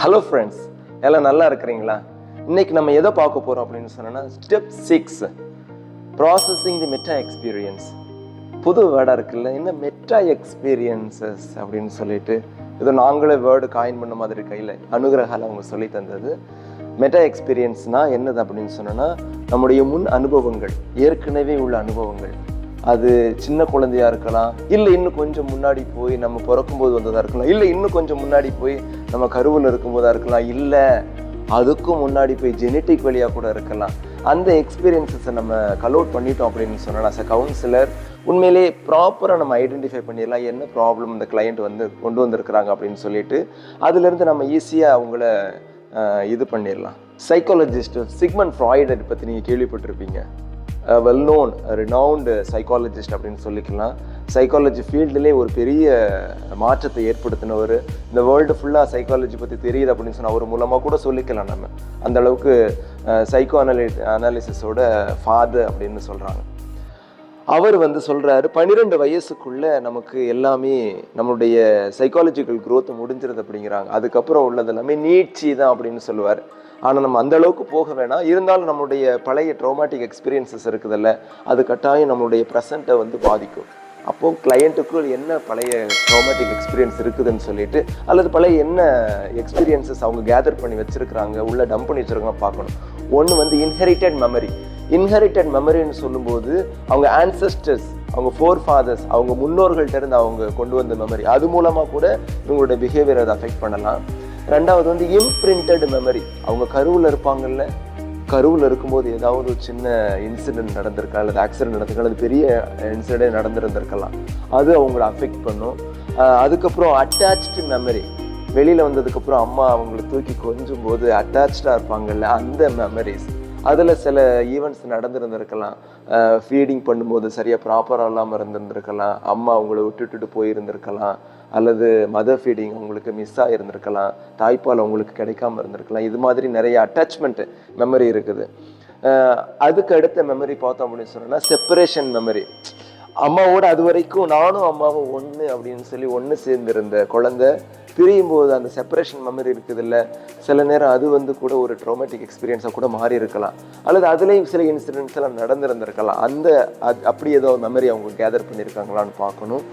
Hello friends, எல்லாம் நல்லா இருக்கிறீங்களா? இன்னைக்கு நம்ம எதை பார்க்க போகிறோம் அப்படின்னு சொன்னோன்னா, ஸ்டெப் 6 ப்ராசஸிங் தி மெட்டா எக்ஸ்பீரியன்ஸ். புது வேர்டாக இருக்குல்ல, என்ன மெட்டா எக்ஸ்பீரியன்சஸ் அப்படின்னு சொல்லிட்டு ஏதோ நாங்களே வேர்டு காயின் பண்ண மாதிரி கையில் அனுகிரகால் அவங்க சொல்லி தந்தது. மெட்டா எக்ஸ்பீரியன்ஸ்னால் என்னது அப்படின்னு சொன்னோன்னா, நம்முடைய முன் அனுபவங்கள், ஏற்கனவே உள்ள அனுபவங்கள், அது சின்ன குழந்தையா இருக்கலாம், இல்லை இன்னும் கொஞ்சம் முன்னாடி போய் நம்ம பிறக்கும்போது வந்ததாக இருக்கலாம், இல்லை இன்னும் கொஞ்சம் முன்னாடி போய் நம்ம கருவில் இருக்கும்போதாக இருக்கலாம், இல்லை அதுக்கும் முன்னாடி போய் ஜெனட்டிக் வழியாக கூட இருக்கலாம். அந்த எக்ஸ்பீரியன்ஸஸை நம்ம கலோட் பண்ணிட்டோம் அப்படின்னு சொன்னால், அஸ் அ கவுன்சிலர் உண்மையிலே ப்ராப்பராக நம்ம ஐடென்டிஃபை பண்ணிடலாம் என்ன ப்ராப்ளம் இந்த கிளையண்ட் வந்து கொண்டு வந்திருக்கிறாங்க அப்படின்னு சொல்லிட்டு அதுலேருந்து நம்ம ஈஸியாக அவங்கள இது பண்ணிடலாம். சைக்காலஜிஸ்ட் சிக்மண்ட் ஃப்ராய்டை பற்றி நீங்கள் கேள்விப்பட்டிருப்பீங்க. வெல் நோன் ரினவுண்டு சைக்காலஜிஸ்ட் அப்படின்னு சொல்லிக்கலாம். சைக்காலஜி ஃபீல்டுலேயே ஒரு பெரிய மாற்றத்தை ஏற்படுத்தினவர். இந்த வேர்ல்டு ஃபுல்லாக சைக்காலஜி பற்றி தெரியுது அப்படின்னு சொன்னால் அவர் மூலமாக கூட சொல்லிக்கலாம். நம்ம அந்த அளவுக்கு சைக்கோ அனாலிசிஸோட ஃபாதர் அப்படின்னு சொல்கிறாங்க. அவர் வந்து சொல்கிறாரு, 12 வயசுக்குள்ளே நமக்கு எல்லாமே நம்மளுடைய சைக்காலஜிக்கல் க்ரோத் முடிஞ்சிருது அப்படிங்கிறாங்க. அதுக்கப்புறம் உள்ளது எல்லாமே நீட்சி தான் அப்படின்னு சொல்லுவார். ஆனால் நம்ம அந்த அளவுக்கு போக வேணாம். இருந்தாலும் நம்மளுடைய பழைய ட்ராமாட்டிக் எக்ஸ்பீரியன்ஸஸ் இருக்குதில்ல, அது கட்டாயம் நம்மளுடைய ப்ரெசண்ட்டை வந்து பாதிக்கும். அப்போது கிளையண்ட்டுக்கு என்ன பழைய ட்ராமாட்டிக் எக்ஸ்பீரியன்ஸ் இருக்குதுன்னு சொல்லிட்டு, அல்லது பழைய என்ன எக்ஸ்பீரியன்ஸஸ் அவங்க கேதர் பண்ணி வச்சுருக்கிறாங்க, உள்ள டம்ப் பண்ணி வச்சுருக்காங்க பார்க்கணும். ஒன்று வந்து இன்ஹெரிட்டட் மெமரி. இன்ஹெரிட்டட் மெமரின்னு சொல்லும்போது அவங்க ஆன்சஸ்டர்ஸ், அவங்க ஃபோர் ஃபாதர்ஸ், அவங்க முன்னோர்கள்ட்ட இருந்து அவங்க கொண்டு வந்த மெமரி, அது மூலமாக கூட இவங்களோட பிஹேவியர் அதை அஃபெக்ட் பண்ணலாம். ரெண்டாவது வந்து இம்ப்ரிண்டட் மெமரி. அவங்க கருவில் இருப்பாங்கல்ல, கருவில் இருக்கும்போது ஏதாவது ஒரு சின்ன இன்சிடென்ட் நடந்திருக்கா, அல்லது ஆக்சிடென்ட் நடந்திருக்கா, அல்லது பெரிய இன்சிடென்ட் நடந்திருந்திருக்கலாம், அது அவங்கள அஃபெக்ட் பண்ணும். அதுக்கப்புறம் அட்டாச்டு மெமரி. வெளியில் வந்ததுக்கப்புறம் அம்மா அவங்கள தூக்கி கொஞ்சும் போது அட்டாச்சாக இருப்பாங்கல்ல, அந்த மெமரிஸ். அதில் சில ஈவெண்ட்ஸ் நடந்திருந்திருக்கலாம். ஃபீடிங் பண்ணும்போது சரியாக ப்ராப்பராக இல்லாமல் இருந்திருந்திருக்கலாம், அம்மா அவங்கள விட்டுட்டு போயிருந்திருக்கலாம், அல்லது மதர் ஃபீடிங் அவங்களுக்கு மிஸ் ஆகிருந்திருக்கலாம், தாய்ப்பால் அவங்களுக்கு கிடைக்காம இருந்திருக்கலாம். இது மாதிரி நிறைய அட்டாச்மெண்ட் மெமரி இருக்குது. அதுக்கு அடுத்த மெமரி பார்த்தோம் அப்படின்னு சொன்னோன்னா செப்பரேஷன் மெமரி. அம்மாவோட அது வரைக்கும் நானும் அம்மாவும் ஒன்று அப்படின்னு சொல்லி ஒன்று சேர்ந்திருந்த குழந்தை பிரியும் போது அந்த செப்பரேஷன் மெமரி இருக்குது இல்லை, சில நேரம் அது வந்து கூட ஒரு ட்ராமாட்டிக் எக்ஸ்பீரியன்ஸாக கூட மாறி இருக்கலாம், அல்லது அதுலேயும் சில இன்சிடென்ட்ஸ் எல்லாம் நடந்திருந்திருக்கலாம். அப்படி ஏதோ மெமரி அவங்க கேதர் பண்ணியிருக்காங்களான்னு பார்க்கணும்.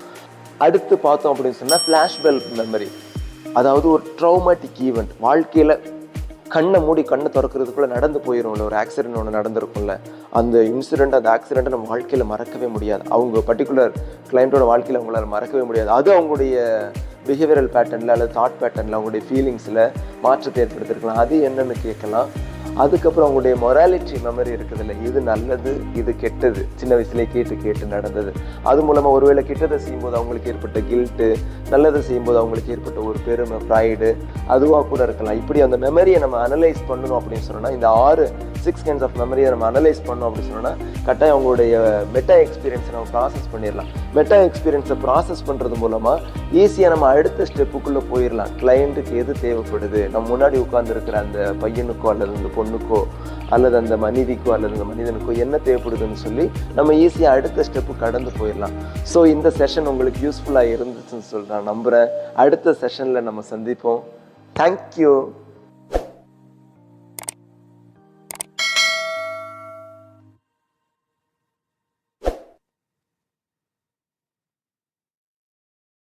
அடுத்து பார்த்தோம் அப்படின்னு சொன்னால் ஃப்ளாஷ்பல்ப் மெமரி. அதாவது ஒரு ட்ராமாட்டிக் ஈவெண்ட் வாழ்க்கையில் கண்ணை மூடி கண்ணை திறக்கிறதுக்குள்ளே நடந்து போயிடும்ல, ஒரு ஆக்சிடென்ட் ஒன்று நடந்திருக்கும்ல, அந்த இன்சிடென்ட் அந்த ஆக்சிடென்ட்டை நம்ம வாழ்க்கையில் மறக்கவே முடியாது. அவங்க பர்டிகுலர் கிளையண்ட்டோட வாழ்க்கையில் அவங்களால மறக்கவே முடியாது. அது அவங்களுடைய பிஹேவியரல் பேட்டர்னில் அல்லது தாட் பேட்டர்னில் அவங்களுடைய ஃபீலிங்ஸில் மாற்றத்தை ஏற்படுத்திருக்கலாம். அது என்னென்னு கேட்கலாம். அதுக்கப்புறம் அவங்களுடைய மொராலிட்டி மெமரி இருக்குதுல்ல, இது நல்லது இது கெட்டது, சின்ன வயசுலேயே கேட்டு நடந்தது, அது மூலமாக ஒருவேளை கெட்டதை செய்யும்போது அவங்களுக்கு ஏற்பட்ட கில்ட்டு, நல்லதை செய்யும்போது அவங்களுக்கு ஏற்பட்ட ஒரு பெருமை, ப்ரைடு, அதுவாக கூட இருக்கலாம். இப்படி அந்த மெமரியை நம்ம அனலைஸ் பண்ணணும் அப்படின்னு சொன்னால், இந்த 6 கைண்ட்ஸ் ஆஃப் மெமரியை நம்ம அனலைஸ் பண்ணோம் அப்படின்னு சொன்னால் கட்டாயம் அவங்களுடைய மெட்டா எக்ஸ்பீரியன்ஸை நம்ம ப்ராசஸ் பண்ணிடலாம். மெட்டா எக்ஸ்பீரியன்ஸை ப்ராசஸ் பண்ணுறது மூலமாக ஈஸியாக நம்ம அடுத்த ஸ்டெப்புக்குள்ளே போயிடலாம். கிளையண்ட்டுக்கு எது தேவைப்படுது, நம்ம முன்னாடி உட்கார்ந்துருக்கிற அந்த பையனுக்கோ அல்லது அந்த பொண்ணுக்கோ அல்லது அந்த மனைவிக்கோ அல்லது அந்த மனிதனுக்கோ என்ன தேவைப்படுதுன்னு சொல்லி நம்ம ஈஸியாக அடுத்த ஸ்டெப்பு கடந்து போயிடலாம். ஸோ இந்த செஷன் உங்களுக்கு யூஸ்ஃபுல்லாக இருந்துச்சுன்னு சொல்லி நான் நம்புகிறேன். அடுத்த செஷனில் நம்ம சந்திப்போம். தேங்க்யூ.